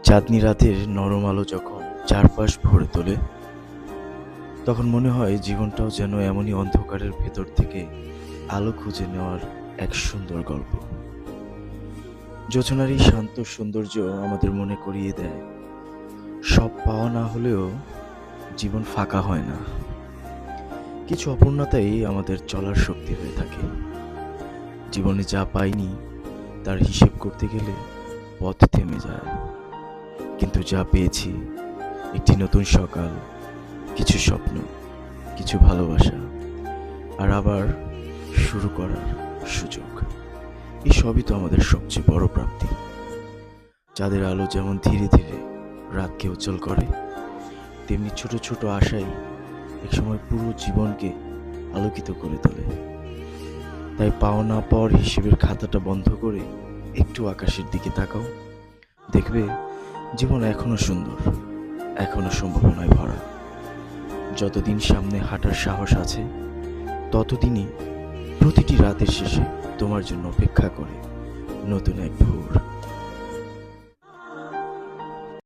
চাঁদনি রাতের নরম আলো যখন চারপাশ ভরে তোলে, তখন মনে হয় জীবনটাও যেন এমনই অন্ধকারের ভেতর থেকে আলো খুঁজে নেওয়ার এক সুন্দর গল্প। জোছনার এই শান্ত সৌন্দর্য আমাদের মনে করিয়ে দেয়, সব পাওয়া না হলেও জীবন ফাঁকা হয় না। কিছু অপূর্ণতাই আমাদের চলার শক্তি হয়ে থাকে। জীবনে যা পাইনি তার হিসেব করতে গেলে পথ থেমে যায়, কিন্তু যা পেয়েছি, একটি নতুন সকাল, কিছু স্বপ্ন, কিছু ভালোবাসা, আর আবার শুরু করার সুযোগ, এই সবই তো আমাদের সবচেয়ে বড় প্রাপ্তি। চাঁদের আলো যেমন ধীরে ধীরে রাতকে উজ্জ্বল করে, তেমনি ছোট ছোট আশাই একসময় পুরো জীবনকে আলোকিত করে তোলে। তাই পাওনা পর হিসেবের খাতাটা বন্ধ করে একটু আকাশের দিকে তাকাও, দেখবে জীবন এখনো সুন্দর, এখনো সম্ভাবনায় ভরা। যতদিন সামনে হাঁটার সাহস আছে, ততদিনই প্রতিটি রাতের শেষে তোমার জন্য অপেক্ষা করে নতুন এক ভোর।